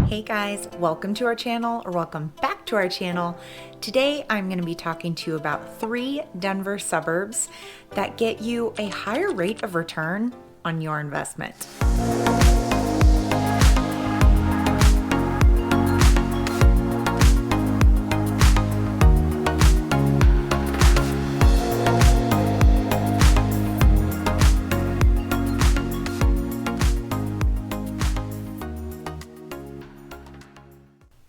Hey guys, welcome to our channel, or welcome back to our channel. Today I'm going to be talking to you about 3 Denver suburbs that get you a higher rate of return on your investment.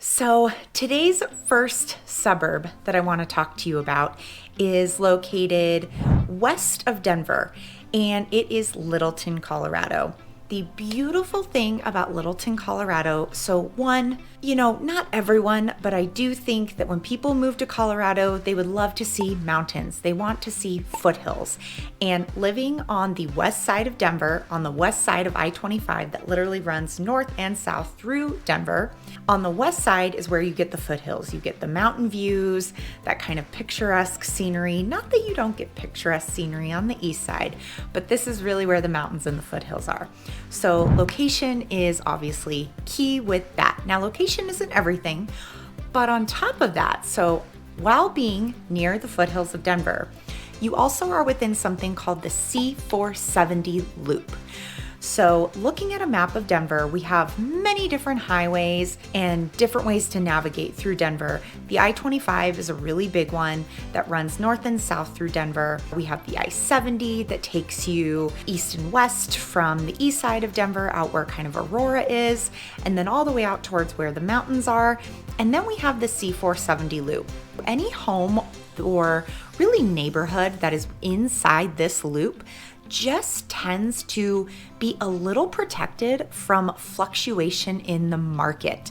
So today's first suburb that I want to talk to you about is located west of Denver, and it is Littleton, Colorado. The beautiful thing about Littleton, Colorado, so one, not everyone, but I do think that when people move to Colorado, they would love to see mountains. They want to see foothills. And living on the west side of Denver, on the west side of I-25 that literally runs north and south through Denver, on the west side is where you get the foothills. You get the mountain views, that kind of picturesque scenery. Not that you don't get picturesque scenery on the east side, but this is really where the mountains and the foothills are. So location is obviously key with that. Now, location isn't everything, but on top of that, so while being near the foothills of Denver, you also are within something called the C470 loop. So looking at a map of Denver, we have many different highways and different ways to navigate through Denver. The I-25 is a really big one that runs north and south through Denver. We have the I-70 that takes you east and west from the east side of Denver out where kind of Aurora is, and then all the way out towards where the mountains are. And then we have the C470 loop. Any home or really neighborhood that is inside this loop just tends to be a little protected from fluctuation in the market.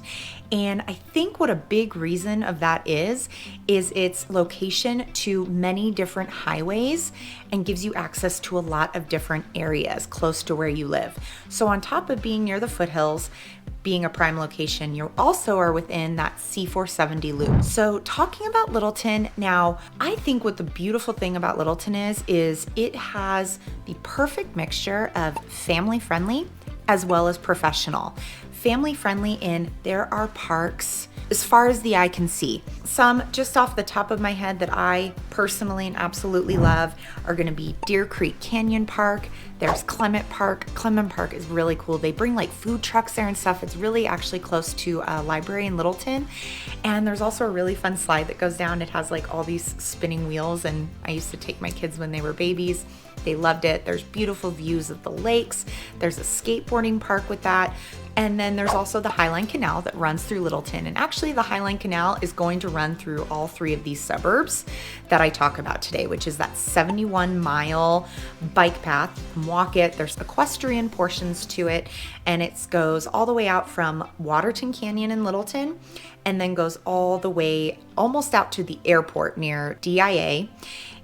And I think what a big reason of that is its location to many different highways and gives you access to a lot of different areas close to where you live. So on top of being near the foothills, being a prime location, you also are within that C470 loop. So talking about Littleton, now I think what the beautiful thing about Littleton is it has the perfect mixture of family friendly as well as professional. Family friendly in there are parks as far as the eye can see. Some just off the top of my head that I personally and absolutely love are gonna be Deer Creek Canyon Park. There's Clement Park. Clement Park is really cool. They bring like food trucks there and stuff. It's really actually close to a library in Littleton. And there's also a really fun slide that goes down. It has like all these spinning wheels, and I used to take my kids when they were babies. They loved it. There's beautiful views of the lakes. There's a skateboarding park with that. And then there's also the Highland Canal that runs through Littleton. And actually the Highland Canal is going to run through all 3 of these suburbs that I talk about today, which is that 71-mile bike path. You can walk it. There's equestrian portions to it. And it goes all the way out from Waterton Canyon in Littleton and then goes all the way almost out to the airport near DIA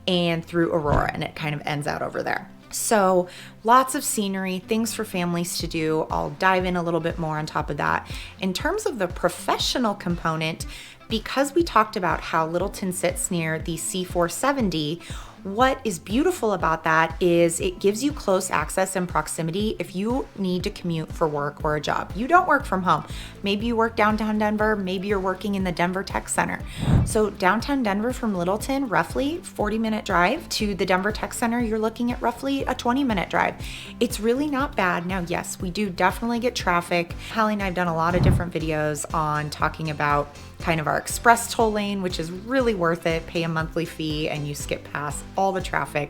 and through Aurora, and it kind of ends out over there. So lots of scenery, things for families to do. I'll dive in a little bit more on top of that. In terms of the professional component, because we talked about how Littleton sits near the C470, what is beautiful about that is it gives you close access and proximity if you need to commute for work or a job. You don't work from home. Maybe you work downtown Denver, maybe you're working in the Denver Tech Center. So downtown Denver from Littleton, roughly 40-minute drive to the Denver Tech Center, you're looking at roughly a 20-minute drive. It's really not bad. Now, yes, we do definitely get traffic. Hallie and I have done a lot of different videos on talking about kind of our express toll lane, which is really worth it. Pay a monthly fee and you skip past all the traffic.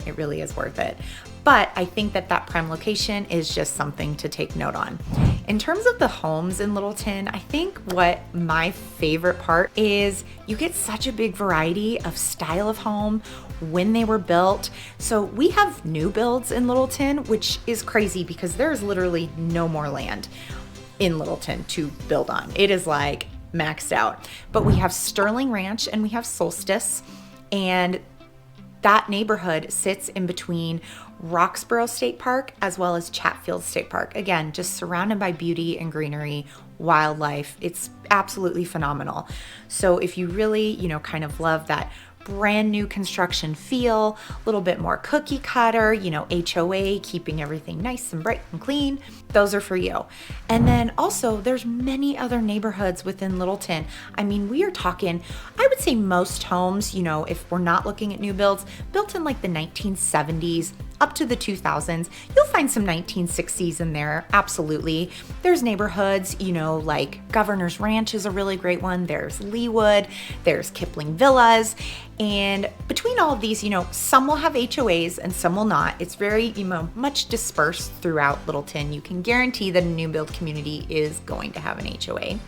It really is worth it. But I think that prime location is just something to take note on. In terms of the homes in Littleton, I think what my favorite part is you get such a big variety of style of home, when they were built. So we have new builds in Littleton, which is crazy because there's literally no more land in Littleton to build on. It is like maxed out. But we have Sterling Ranch and we have Solstice, and that neighborhood sits in between Roxborough State Park as well as Chatfield State Park. Again, just surrounded by beauty and greenery, wildlife. It's absolutely phenomenal. So if you really, kind of love that brand new construction feel, a little bit more cookie cutter, HOA, keeping everything nice and bright and clean. Those are for you. And then also there's many other neighborhoods within Littleton. I mean, we are talking, I would say most homes, if we're not looking at new builds, built in like the 1970s up to the 2000s. You'll find some 1960s in there, absolutely. There's neighborhoods, like Governor's Ranch is a really great one. There's Leawood, there's Kipling Villas. And between all of these, some will have HOAs and some will not. It's very, much dispersed throughout Littleton. You can guarantee that a new build community is going to have an HOA.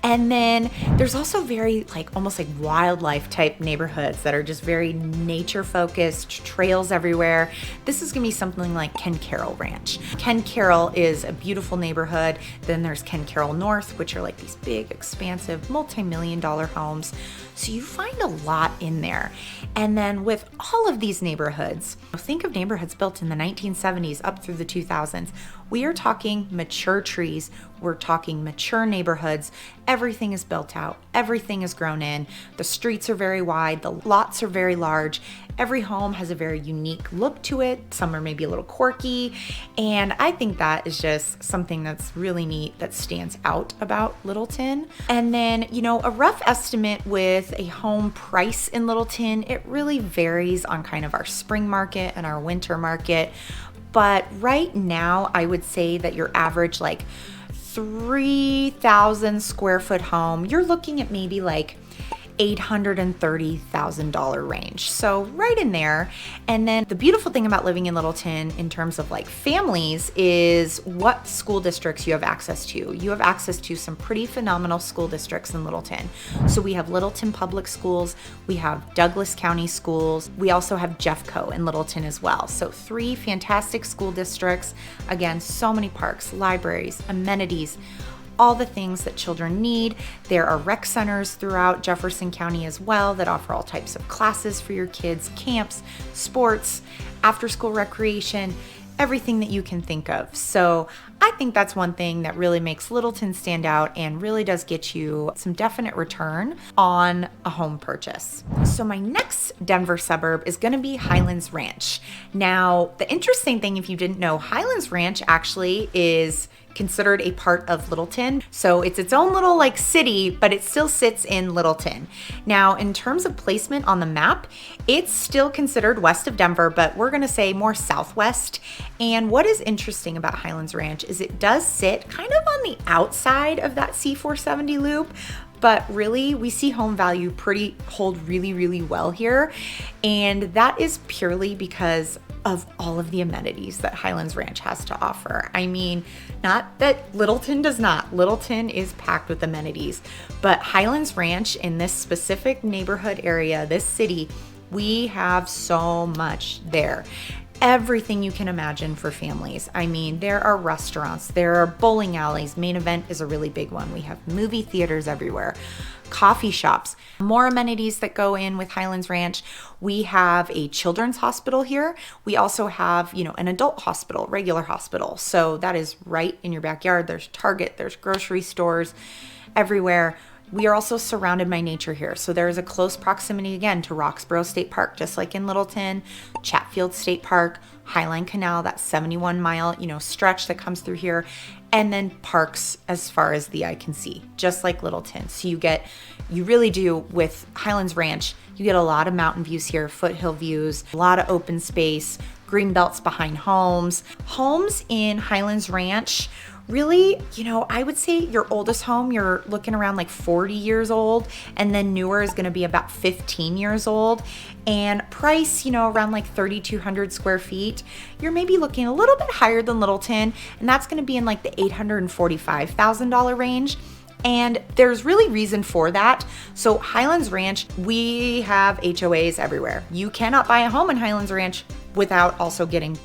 And then there's also very almost like wildlife type neighborhoods that are just very nature focused, trails everywhere. This is gonna be something like Ken Carroll Ranch. Ken Carroll is a beautiful neighborhood. Then there's Ken Carroll North, which are like these big, expansive, multi-million-dollar homes. So you find a lot in there. And then with all of these neighborhoods, think of neighborhoods built in the 1970s up through the 2000s. We are talking mature trees. We're talking mature neighborhoods. Everything is built out. Everything is grown in. The streets are very wide. The lots are very large. Every home has a very unique look to it. Some are maybe a little quirky. And I think that is just something that's really neat that stands out about Littleton. And then, a rough estimate with a home price in Littleton, it really varies on kind of our spring market and our winter market. But right now, I would say that your average 3,000 square foot home, you're looking at maybe $830,000 range. So right in there. And then the beautiful thing about living in Littleton in terms of families is what school districts you have access to. You have access to some pretty phenomenal school districts in Littleton. So we have Littleton Public Schools, we have Douglas County Schools, we also have Jeffco in Littleton as well. So 3 fantastic school districts. Again, so many parks, libraries, amenities, all the things that children need. There are rec centers throughout Jefferson County as well that offer all types of classes for your kids, camps, sports, after-school recreation, everything that you can think of. So I think that's one thing that really makes Littleton stand out and really does get you some definite return on a home purchase. So my next Denver suburb is going to be Highlands Ranch. Now, the interesting thing, if you didn't know, Highlands Ranch actually is considered a part of Littleton. So it's its own little city, but it still sits in Littleton. Now, in terms of placement on the map, it's still considered west of Denver, but we're gonna say more southwest. And what is interesting about Highlands Ranch is it does sit kind of on the outside of that C470 loop, but really we see home value hold really, really well here. And that is purely because of all of the amenities that Highlands Ranch has to offer. I mean, not that Littleton does not. Littleton is packed with amenities, but Highlands Ranch in this specific neighborhood area, this city, we have so much there. Everything you can imagine for families. I mean, there are restaurants, there are bowling alleys. Main Event is a really big one. We have movie theaters everywhere, coffee shops, more amenities that go in with Highlands Ranch. We have a children's hospital here. We also have, an adult hospital, regular hospital. So that is right in your backyard. There's Target, there's grocery stores everywhere. We are also surrounded by nature here. So there is a close proximity again to Roxborough State Park, just like in Littleton, Chatfield State Park, Highline Canal, that 71-mile, stretch that comes through here, and then parks as far as the eye can see, just like Littleton. So you really do with Highlands Ranch, you get a lot of mountain views here, foothill views, a lot of open space, green belts behind homes. Homes in Highlands Ranch, really, I would say your oldest home, you're looking around 40 years old, and then newer is going to be about 15 years old. And price, around 3,200 square feet, you're maybe looking a little bit higher than Littleton, and that's going to be in the $845,000 range. And there's really reason for that. So Highlands Ranch, we have HOAs everywhere. You cannot buy a home in Highlands Ranch without also getting,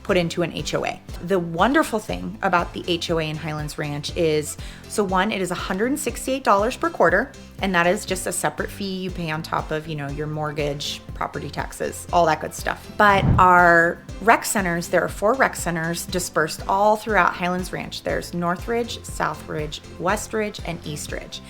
put into an HOA. The wonderful thing about the HOA in Highlands Ranch is, so one, it is $168 per quarter, and that is just a separate fee you pay on top of, your mortgage, property taxes, all that good stuff. But our rec centers, there are 4 rec centers dispersed all throughout Highlands Ranch. There's North Ridge, South Ridge, West Ridge, and East Ridge.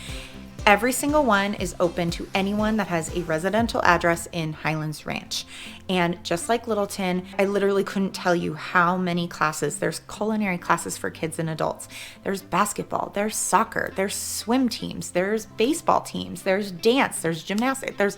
Every single one is open to anyone that has a residential address in Highlands Ranch. And just like Littleton, I literally couldn't tell you how many classes. There's culinary classes for kids and adults. There's basketball, there's soccer, there's swim teams, there's baseball teams, there's dance, there's gymnastics, there's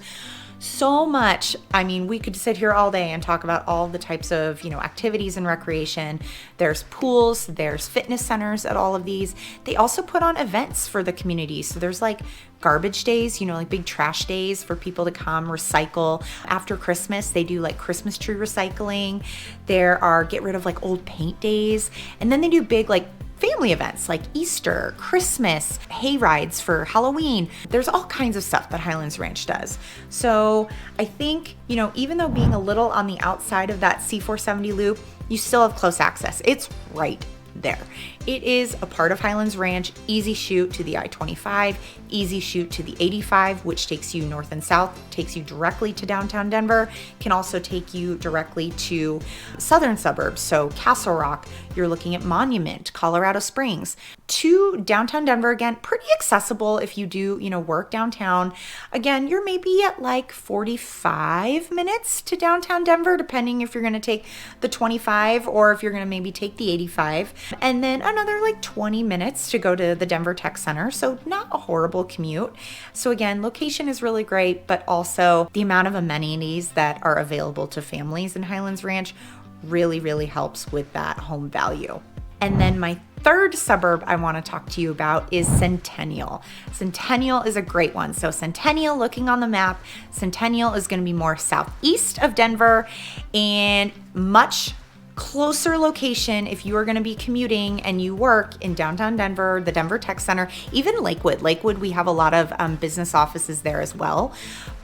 so much. I mean, we could sit here all day and talk about all the types of, activities and recreation. There's pools, there's fitness centers at all of these. They also put on events for the community. So there's like garbage days, like big trash days for people to come recycle. After Christmas, they do like Christmas tree recycling. There are get rid of like old paint days. And then they do big like family events like Easter, Christmas, hay rides for Halloween. There's all kinds of stuff that Highlands Ranch does. So I think, even though being a little on the outside of that C470 loop, you still have close access. It's right there. It is a part of Highlands Ranch, easy shoot to the I-25, easy shoot to the 85, which takes you north and south, takes you directly to downtown Denver, can also take you directly to southern suburbs. So Castle Rock, you're looking at Monument, Colorado Springs. To downtown Denver, again, pretty accessible if you do, work downtown. Again, you're maybe at like 45 minutes to downtown Denver, depending if you're going to take the 25 or if you're going to maybe take the 85. And then another like 20 minutes to go to the Denver Tech Center. So not a horrible commute. So again, location is really great, but also the amount of amenities that are available to families in Highlands Ranch really, really helps with that home value. And then my third suburb I want to talk to you about is Centennial. Centennial is a great one. So Centennial, looking on the map, Centennial is going to be more southeast of Denver and much closer location if you are going to be commuting and you work in downtown Denver, the Denver Tech Center, even Lakewood. Lakewood, we have a lot of business offices there as well.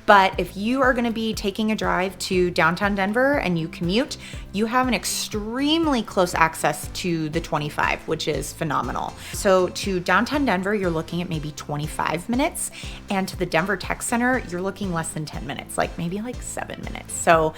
But if you are going to be taking a drive to downtown Denver and you commute, you have an extremely close access to the 25, which is phenomenal. So to downtown Denver, you're looking at maybe 25 minutes. And to the Denver Tech Center, you're looking less than 10 minutes, like maybe like 7 minutes. So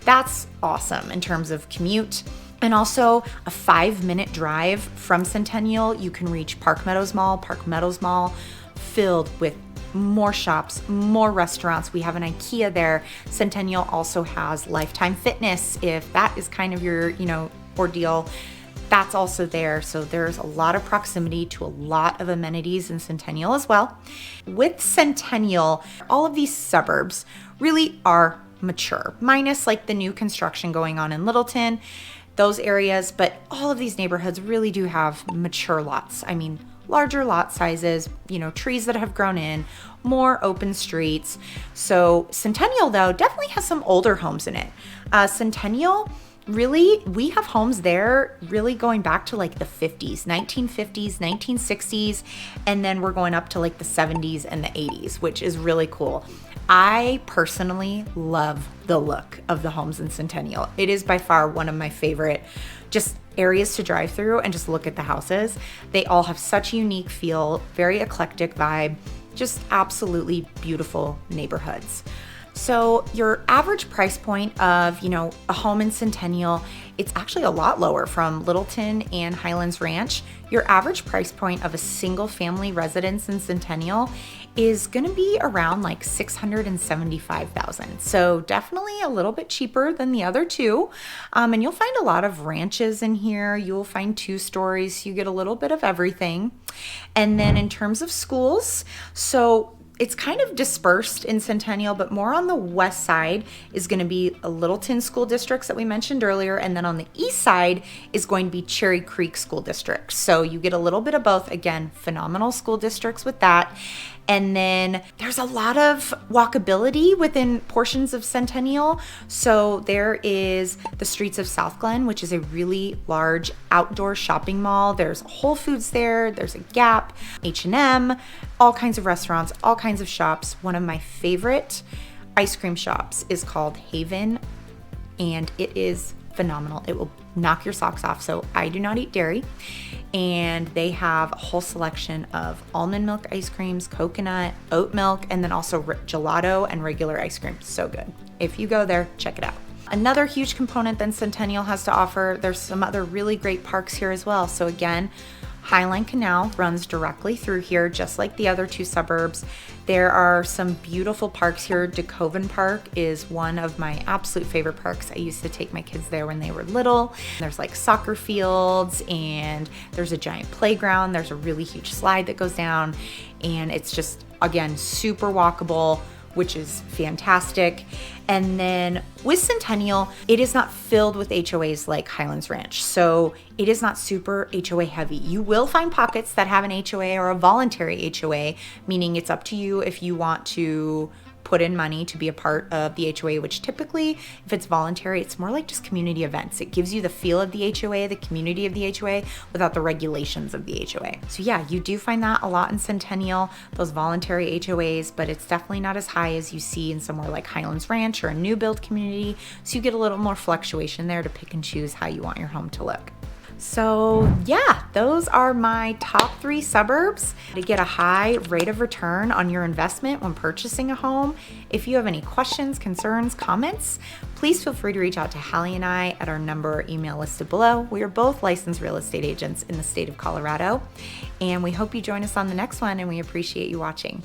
that's awesome in terms of commute. And also a 5-minute drive from Centennial, you can reach Park Meadows Mall. Park Meadows Mall filled with more shops, more restaurants. We have an IKEA there. Centennial also has Lifetime Fitness. If that is kind of your, ordeal, that's also there. So there's a lot of proximity to a lot of amenities in Centennial as well. With Centennial, all of these suburbs really are mature, minus like the new construction going on in Littleton, those areas, but all of these neighborhoods really do have mature lots. I mean, larger lot sizes, trees that have grown in, more open streets. So Centennial, though, definitely has some older homes in it. Centennial, really, we have homes there really going back to like the 50s, 1950s, 1960s, and then we're going up to like the 70s and the 80s, which is really cool. I personally love the look of the homes in Centennial. It is by far one of my favorite just areas to drive through and just look at the houses. They all have such a unique feel, very eclectic vibe, just absolutely beautiful neighborhoods. So your average price point of, a home in Centennial, it's actually a lot lower from Littleton and Highlands Ranch. Your average price point of a single family residence in Centennial is going to be around like $675,000. So definitely a little bit cheaper than the other two. And you'll find a lot of ranches in here. You'll find 2 stories. So you get a little bit of everything. And then in terms of schools, so it's kind of dispersed in Centennial, but more on the west side is going to be a Littleton school districts that we mentioned earlier. And then on the east side is going to be Cherry Creek School District. So you get a little bit of both. Again, phenomenal school districts with that. And then there's a lot of walkability within portions of Centennial. So there is the streets of South Glen, which is a really large outdoor shopping mall. There's Whole Foods there. There's a Gap, H&M, all kinds of restaurants, all kinds of shops. One of my favorite ice cream shops is called Haven, and it is phenomenal. It will knock your socks off. So I do not eat dairy. And they have a whole selection of almond milk ice creams, coconut, oat milk, and then also gelato and regular ice cream. So good. If you go there, check it out. Another huge component that Centennial has to offer, there's some other really great parks here as well. So again, Highland Canal runs directly through here, just like the other two suburbs. There are some beautiful parks here. Decoven Park is one of my absolute favorite parks. I used to take my kids there when they were little. There's like soccer fields and there's a giant playground. There's a really huge slide that goes down, and it's just, again, super walkable, which is fantastic. And then with Centennial, it is not filled with HOAs like Highlands Ranch. So it is not super HOA heavy. You will find pockets that have an HOA or a voluntary HOA, meaning it's up to you if you want to put in money to be a part of the HOA, which typically, if it's voluntary, it's more like just community events. It gives you the feel of the HOA, the community of the HOA, without the regulations of the HOA. So yeah, you do find that a lot in Centennial, those voluntary HOAs, but it's definitely not as high as you see in somewhere like Highlands Ranch or a new build community. So you get a little more fluctuation there to pick and choose how you want your home to look. So yeah, those are my top 3 suburbs to get a high rate of return on your investment when purchasing a home. If you have any questions, concerns, comments, please feel free to reach out to Hallie and I at our number or email listed below. We are both licensed real estate agents in the state of Colorado, and we hope you join us on the next one, and we appreciate you watching.